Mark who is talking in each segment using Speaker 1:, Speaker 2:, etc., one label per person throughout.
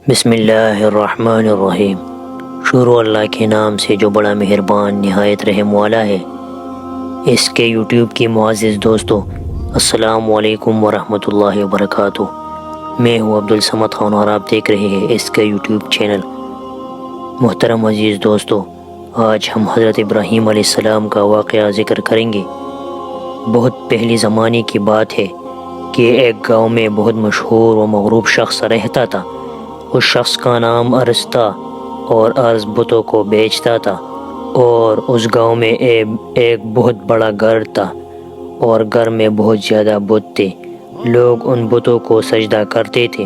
Speaker 1: بسم اللہ الرحمن الرحیم۔ شروع اللہ کے نام سے جو بڑا مہربان نہایت رحم والا ہے۔ اس کے یوٹیوب کی معزز دوستو، السلام علیکم ورحمۃ اللہ وبرکاتہ۔ میں ہوں عبدالصمد خان اور آپ دیکھ رہے ہیں اس کے یوٹیوب چینل۔ محترم عزیز دوستو، آج ہم حضرت ابراہیم علیہ السلام کا واقعہ ذکر کریں گے۔ بہت پہلے زمانے کی بات ہے کہ ایک گاؤں میں بہت مشہور و مغروب شخص رہتا تھا۔ اس شخص کا نام ارس تھا اور ارس بتوں کو بیچتا تھا، اور اس گاؤں میں ایک بہت بڑا گھر تھا اور گھر میں بہت زیادہ بت تھے۔ لوگ ان بتوں کو سجدہ کرتے تھے۔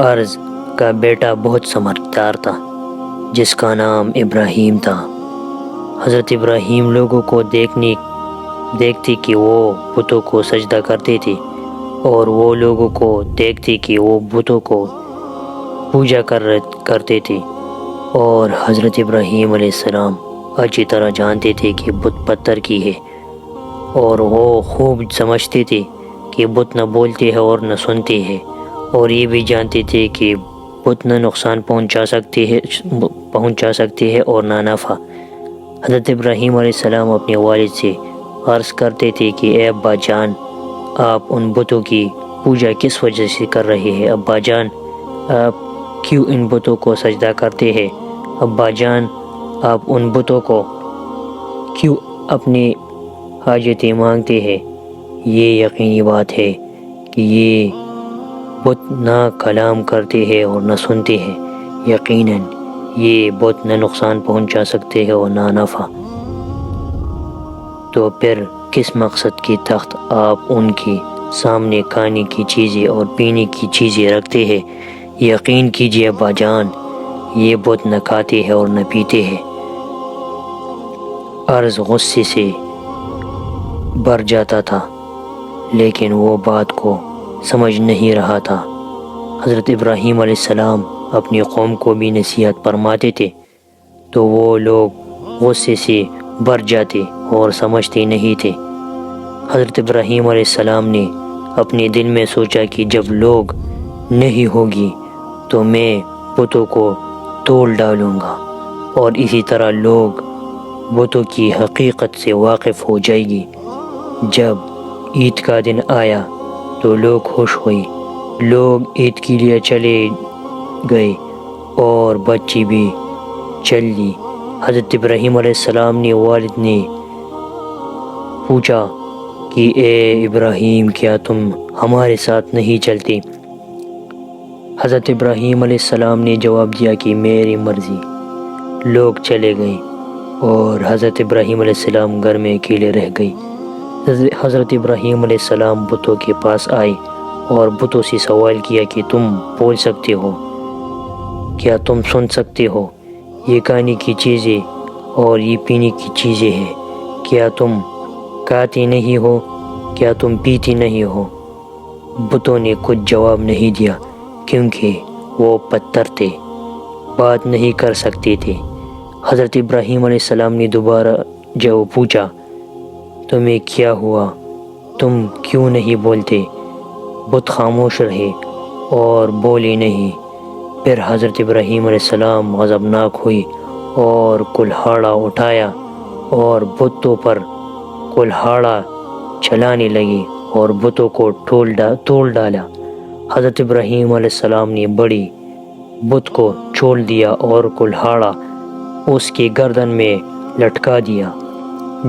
Speaker 1: ارس کا بیٹا بہت سمجھدار تھا جس کا نام ابراہیم تھا۔ حضرت ابراہیم لوگوں کو دیکھتے کہ وہ بتوں کو سجدہ کرتے تھے، اور وہ لوگوں کو دیکھتے کہ وہ بتوں کو پوجا کرتے تھے، اور حضرت ابراہیم علیہ السلام اچھی طرح جانتے تھے کہ بت پتھر کی ہے، اور وہ خوب سمجھتے تھے کہ بت نہ بولتے ہیں اور نہ سنتے ہیں، اور یہ بھی جانتے تھے کہ بت نہ نقصان پہنچا سکتے ہیں اور نہ نفع۔ حضرت ابراہیم علیہ السلام اپنے والد سے عرض کرتے تھے کہ اے ابا جان، آپ ان بتوں کی پوجا کس وجہ سے کر رہے ہیں؟ ابا جان، آپ کیوں ان بتوں کو سجدہ کرتے ہیں؟ ابا جان، آپ ان بتوں کو کیوں اپنی حاجتیں مانگتے ہیں؟ یہ یقینی بات ہے کہ یہ بت نہ کلام کرتے ہیں اور نہ سنتے ہیں۔ یقیناً یہ بت نہ نقصان پہنچا سکتے ہیں اور نہ نفع۔ تو پھر کس مقصد کی تخت آپ ان کے سامنے کھانے کی چیزیں اور پینے کی چیزیں رکھتے ہیں؟ یقین کیجیے ابا جان، یہ بت نہ کھاتے ہیں اور نہ پیتے ہیں۔ ارس غصے سے بھر جاتا تھا، لیکن وہ بات کو سمجھ نہیں رہا تھا۔ حضرت ابراہیم علیہ السلام اپنی قوم کو بھی نصیحت فرماتے تھے تو وہ لوگ غصے سے بھر جاتے اور سمجھتے نہیں تھے۔ حضرت ابراہیم علیہ السلام نے اپنے دل میں سوچا کہ جب لوگ نہیں ہوگی تو میں بتوں کو توڑ ڈالوں گا، اور اسی طرح لوگ بتوں کی حقیقت سے واقف ہو جائے گی۔ جب عید کا دن آیا تو لوگ خوش ہوئے، لوگ عید کے لیے چلے گئے اور بچی بھی چل لی۔ حضرت ابراہیم علیہ السلام نے والد نے پوچھا کہ اے ابراہیم، کیا تم ہمارے ساتھ نہیں چلتے؟ حضرت ابراہیم علیہ السلام نے جواب دیا کہ میری مرضی۔ لوگ چلے گئے اور حضرت ابراہیم علیہ السلام گھر میں اکیلے رہ گئے۔ حضرت ابراہیم علیہ السلام بتوں کے پاس آئے اور بتوں سے سوال کیا کہ تم بول سکتے ہو؟ کیا تم سن سکتے ہو؟ یہ کھانے کی چیزیں اور یہ پینے کی چیزیں ہیں، کیا تم کھاتے نہیں ہو؟ کیا تم پیتے نہیں ہو؟ بتوں نے کچھ جواب نہیں دیا کیونکہ وہ پتھر تھے، بات نہیں کر سکتے تھے۔ حضرت ابراہیم علیہ السلام نے دوبارہ جو پوچھا، تمہیں کیا ہوا؟ تم کیوں نہیں بولتے؟ بت خاموش رہے اور بولے نہیں۔ پھر حضرت ابراہیم علیہ السلام غضبناک ہوئے اور کلہاڑا اٹھایا اور بتوں پر کلہاڑا چلانے لگے اور بتوں کو توڑ ڈالا۔ حضرت ابراہیم علیہ السلام نے بڑی بت کو چھوڑ دیا اور کلہاڑا اس کی گردن میں لٹکا دیا۔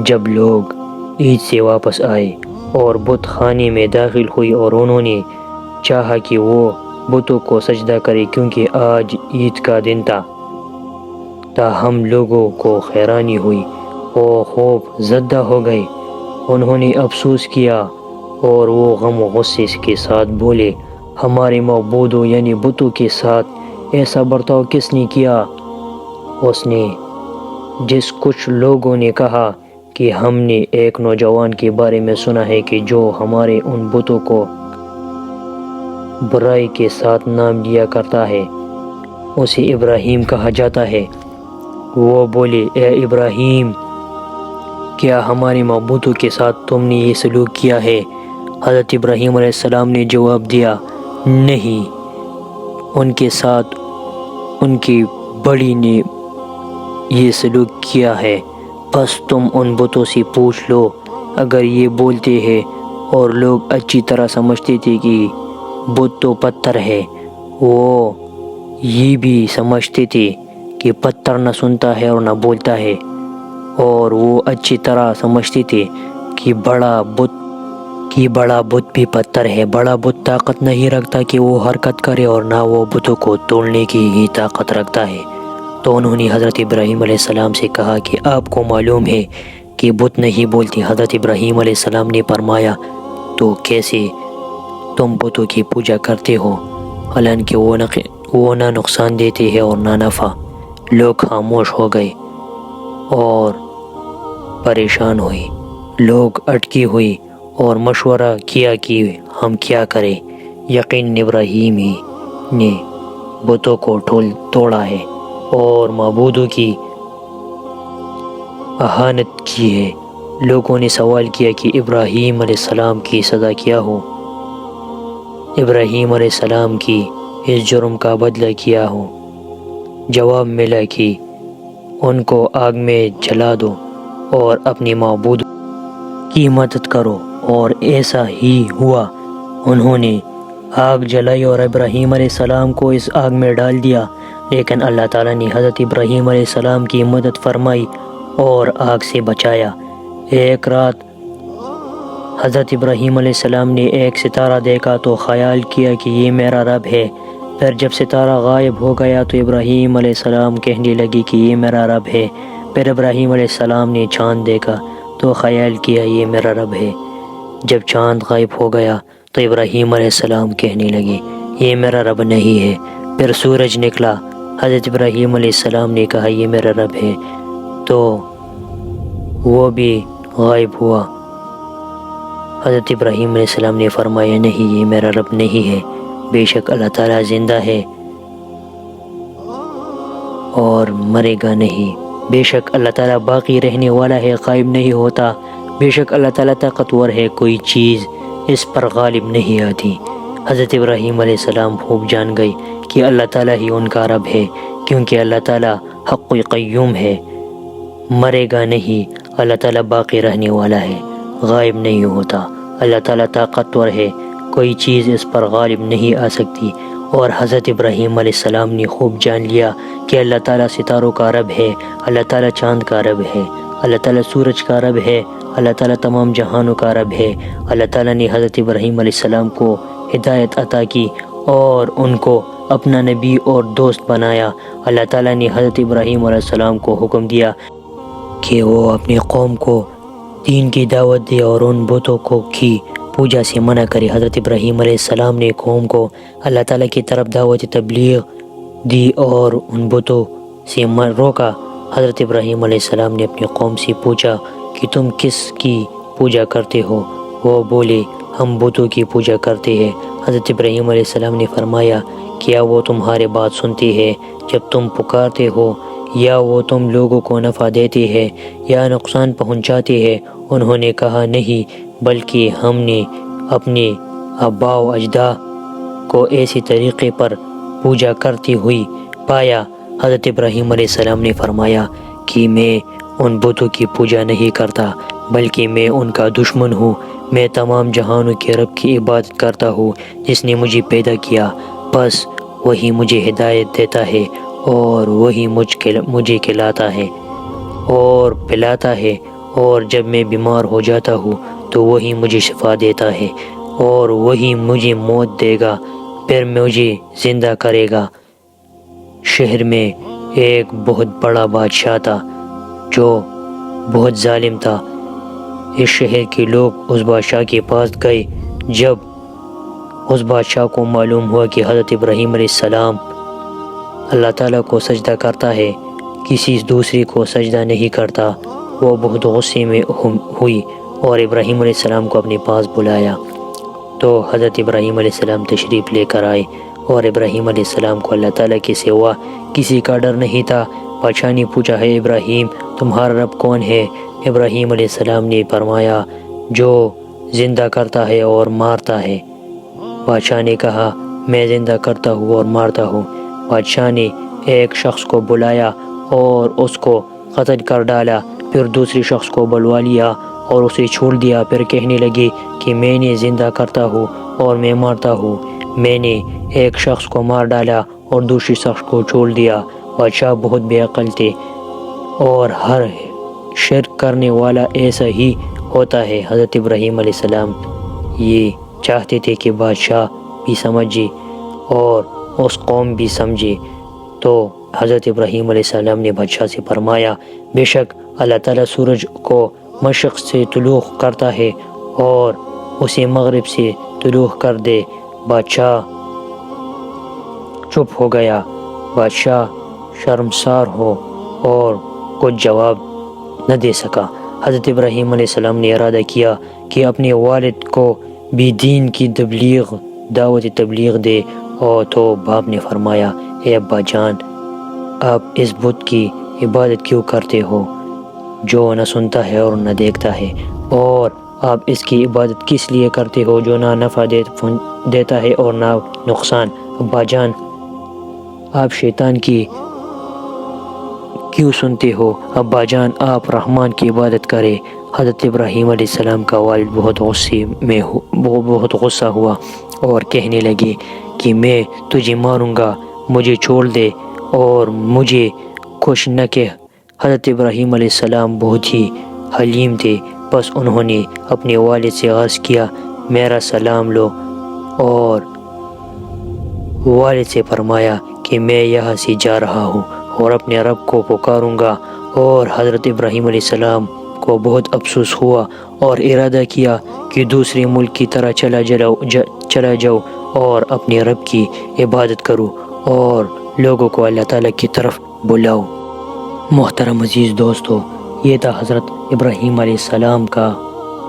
Speaker 1: جب لوگ عید سے واپس آئے اور بت خانے میں داخل ہوئی اور انہوں نے چاہا کہ وہ بتوں کو سجدہ کرے کیونکہ آج عید کا دن تھا، تاہم لوگوں کو حیرانی ہوئی، وہ خوف زدہ ہو گئے۔ انہوں نے افسوس کیا اور وہ غم و غصے کے ساتھ بولے، ہمارے معبودوں یعنی بتوں کے ساتھ ایسا برتاؤ کس نے کیا؟ اس نے کچھ لوگوں نے کہا کہ ہم نے ایک نوجوان کے بارے میں سنا ہے کہ جو ہمارے ان بتوں کو برائی کے ساتھ نام لیا کرتا ہے، اسے ابراہیم کہا جاتا ہے۔ وہ بولے، اے ابراہیم، کیا ہمارے معبودوں کے ساتھ تم نے یہ سلوک کیا ہے؟ حضرت ابراہیم علیہ السلام نے جواب دیا، نہیں، ان کے ساتھ ان کی بڑی نے یہ سلوک کیا ہے، بس تم ان بتوں سے پوچھ لو۔ اگر یہ بولتے ہیں اور لوگ اچھی طرح سمجھتے تھے کہ بت تو پتھر ہے، وہ یہ بھی سمجھتے تھے کہ پتھر نہ سنتا ہے اور نہ بولتا ہے، اور وہ اچھی طرح سمجھتے تھے کہ بڑا بت بھی پتھر ہے۔ بڑا بت طاقت نہیں رکھتا کہ وہ حرکت کرے، اور نہ وہ بتوں کو توڑنے کی ہی طاقت رکھتا ہے۔ تو انہوں نے حضرت ابراہیم علیہ السلام سے کہا کہ آپ کو معلوم ہے کہ بت نہیں بولتے۔ حضرت ابراہیم علیہ السلام نے فرمایا تو کیسے تم بتوں کی پوجا کرتے ہو، حالانکہ وہ نہ نقصان دیتے ہیں اور نہ نفع۔ لوگ خاموش ہو گئے اور پریشان ہوئے، لوگ اٹکی ہوئی اور مشورہ کیا کہ ہم کیا کریں۔ یقیناً ابراہیم ہی نے بتوں کو توڑا ہے اور معبودوں کی اہانت کی ہے۔ لوگوں نے سوال کیا کہ ابراہیم علیہ السلام کی سزا کیا ہو، ابراہیم علیہ السلام کی اس جرم کا بدلہ کیا ہو۔ جواب ملا کہ ان کو آگ میں جلا دو اور اپنے معبود کی مدد کرو، اور ایسا ہی ہوا۔ انہوں نے آگ جلائی اور ابراہیم علیہ السلام کو اس آگ میں ڈال دیا، لیکن اللہ تعالیٰ نے حضرت ابراہیم علیہ السلام کی مدد فرمائی اور آگ سے بچایا۔ ایک رات حضرت ابراہیم علیہ السلام نے ایک ستارہ دیکھا تو خیال کیا کہ یہ میرا رب ہے۔ پھر جب ستارہ غائب ہو گیا تو ابراہیم علیہ السلام کہنے لگے کہ یہ میرا رب ہے۔ پھر ابراہیم علیہ السلام نے چاند دیکھا تو خیال کیا یہ میرا رب ہے۔ جب چاند غائب ہو گیا تو ابراہیم علیہ السلام کہنے لگے یہ میرا رب نہیں ہے۔ پھر سورج نکلا، حضرت ابراہیم علیہ السلام نے کہا یہ میرا رب ہے، تو وہ بھی غائب ہوا۔ حضرت ابراہیم علیہ السلام نے فرمایا نہیں، یہ میرا رب نہیں ہے، بے شک اللہ تعالیٰ زندہ ہے اور مرے گا نہیں۔ بے شک اللہ تعالیٰ باقی رہنے والا ہے، غائب نہیں ہوتا۔ بے شک اللہ تعالیٰ طاقتور ہے، کوئی چیز اس پر غالب نہیں آتی۔ حضرت ابراہیم علیہ السلام خوب جان گئے کہ اللہ تعالیٰ ہی ان کا رب ہے، کیونکہ اللہ تعالیٰ حق و قیوم ہے، مرے گا نہیں۔ اللہ تعالیٰ باقی رہنے والا ہے، غائب نہیں ہوتا۔ اللہ تعالیٰ طاقتور ہے، کوئی چیز اس پر غالب نہیں آ سکتی۔ اور حضرت ابراہیم علیہ السلام نے خوب جان لیا کہ اللہ تعالیٰ ستاروں کا رب ہے، اللہ تعالیٰ چاند کا رب ہے، اللہ تعالیٰ سورج کا رب ہے، اللہ تعالیٰ تمام جہانوں کا رب ہے۔ اللہ تعالیٰ نے حضرت ابراہیم علیہ السلام کو ہدایت عطا کی اور ان کو اپنا نبی اور دوست بنایا۔ اللہ تعالیٰ نے حضرت ابراہیم علیہ السلام کو حکم دیا کہ وہ اپنی قوم کو دین کی دعوت دے اور ان بتوں کی پوجا سے منع کرے۔ حضرت ابراہیم علیہ السلام نے قوم کو اللہ تعالیٰ کی طرف دعوت تبلیغ دی اور ان بتوں سے روکا۔ حضرت ابراہیم علیہ السلام نے اپنی قوم سے پوچھا کہ تم کس کی پوجا کرتے ہو؟ وہ بولے ہم بتوں کی پوجا کرتے ہیں۔ حضرت ابراہیم علیہ السلام نے فرمایا کیا وہ تمہارے بات سنتے ہیں جب تم پکارتے ہو، یا وہ تم لوگوں کو نفع دیتے ہیں یا نقصان پہنچاتے ہیں؟ انہوں نے کہا نہیں، بلکہ ہم نے اپنے آباء و اجداد کو ایسے طریقے پر پوجا کرتے ہوئی پایا۔ حضرت ابراہیم علیہ السلام نے فرمایا کہ میں ان بتوں کی پوجا نہیں کرتا، بلکہ میں ان کا دشمن ہوں۔ میں تمام جہانوں کے رب کی عبادت کرتا ہوں جس نے مجھے پیدا کیا، بس وہی مجھے ہدایت دیتا ہے اور وہی مجھے کھلاتا ہے اور پلاتا ہے، اور جب میں بیمار ہو جاتا ہوں تو وہی مجھے شفا دیتا ہے، اور وہی مجھے موت دے گا پھر مجھے زندہ کرے گا۔ شہر میں ایک بہت بڑا بادشاہ تھا جو بہت ظالم تھا۔ اس شہر کے لوگ اس بادشاہ کے پاس گئے۔ جب اس بادشاہ کو معلوم ہوا کہ حضرت ابراہیم علیہ السلام اللہ تعالیٰ کو سجدہ کرتا ہے، کسی دوسرے کو سجدہ نہیں کرتا، وہ بہت غصے میں ہوئی اور ابراہیم علیہ السلام کو اپنے پاس بلایا۔ تو حضرت ابراہیم علیہ السلام تشریف لے کر آئے اور ابراہیم علیہ السلام کو اللہ تعالیٰ کے سوا کسی کا ڈر نہیں تھا۔ بادشاہ نے پوچھا ہے ابراہیم تمہارا رب کون ہے؟ ابراہیم علیہ السلام نے فرمایا جو زندہ کرتا ہے اور مارتا ہے۔ بادشاہ نے کہا میں زندہ کرتا ہوں اور مارتا ہوں۔ بادشاہ نے ایک شخص کو بلایا اور اس کو قتل کر ڈالا، پھر دوسرے شخص کو بلوا لیا اور اسے چھوڑ دیا۔ پھر کہنے لگے کہ میں نے زندہ کرتا ہوں اور میں مارتا ہوں، میں نے ایک شخص کو مار ڈالا اور دوسرے شخص کو چھوڑ دیا۔ بادشاہ بہت بے عقل تھے اور ہر شرک کرنے والا ایسا ہی ہوتا ہے۔ حضرت ابراہیم علیہ السلام یہ چاہتے تھے کہ بادشاہ بھی سمجھے اور اس قوم بھی سمجھے، تو حضرت ابراہیم علیہ السلام نے بادشاہ سے فرمایا بے شک اللہ تعالیٰ سورج کو مشرق سے طلوع کرتا ہے اور اسے مغرب سے طلوع کر دے۔ بادشاہ چپ ہو گیا، بادشاہ شرمسار ہو اور کچھ جواب نہ دے سکا۔ حضرت ابراہیم علیہ السلام نے ارادہ کیا کہ اپنے والد کو بھی دین کی دعوت تبلیغ دے، اور تو باپ نے فرمایا اے ابا جان، آپ اس بت کی عبادت کیوں کرتے ہو جو نہ سنتا ہے اور نہ دیکھتا ہے، اور آپ اس کی عبادت کس لیے کرتے ہو جو نہ نفع دیتا ہے اور نہ نقصان؟ ابا جان، آپ شیطان کی کیوں سنتے ہو؟ ابا جان، آپ رحمان کی عبادت کرے۔ حضرت ابراہیم علیہ السلام کا والد بہت غصہ ہوا اور کہنے لگے کہ میں تجھے ماروں گا، مجھے چھوڑ دے اور مجھے خوش نہ کہ۔ حضرت ابراہیم علیہ السلام بہت ہی حلیم تھے، بس انہوں نے اپنے والد سے عرض کیا میرا سلام لو، اور والد سے فرمایا کہ میں یہاں سے جا رہا ہوں اور اپنے رب کو پکاروں گا۔ اور حضرت ابراہیم علیہ السلام کو بہت افسوس ہوا اور ارادہ کیا کہ دوسرے ملک کی طرح چلا جاؤ اور اپنے رب کی عبادت کرو اور لوگوں کو اللہ تعالیٰ کی طرف بلاؤ۔ محترم عزیز دوستو، یہ تھا حضرت ابراہیم علیہ السلام کا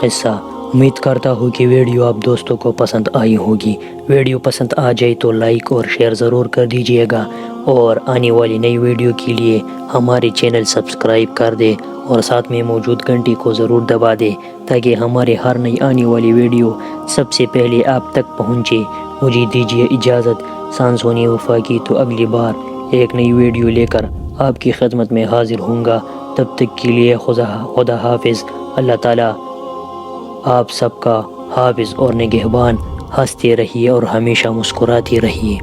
Speaker 1: قصہ۔ امید کرتا ہوں کہ ویڈیو آپ دوستوں کو پسند آئی ہوگی۔ ویڈیو پسند آ جائے تو لائک اور شیئر ضرور کر دیجیے گا، اور آنے والی نئی ویڈیو کے لیے ہمارے چینل سبسکرائب کر دے اور ساتھ میں موجود گھنٹی کو ضرور دبا دے تاکہ ہمارے ہر نئی آنے والی ویڈیو سب سے پہلے آپ تک پہنچے۔ مجھے دیجیے اجازت، سانسونی وفاقی، تو اگلی بار ایک نئی ویڈیو لے کر آپ کی خدمت میں حاضر ہوں گا۔ تب تک کے لیے خدا حافظ۔ اللہ تعالیٰ آپ سب کا حافظ اور نگہبان۔ ہنستے رہیے اور ہمیشہ مسکراتے رہیے۔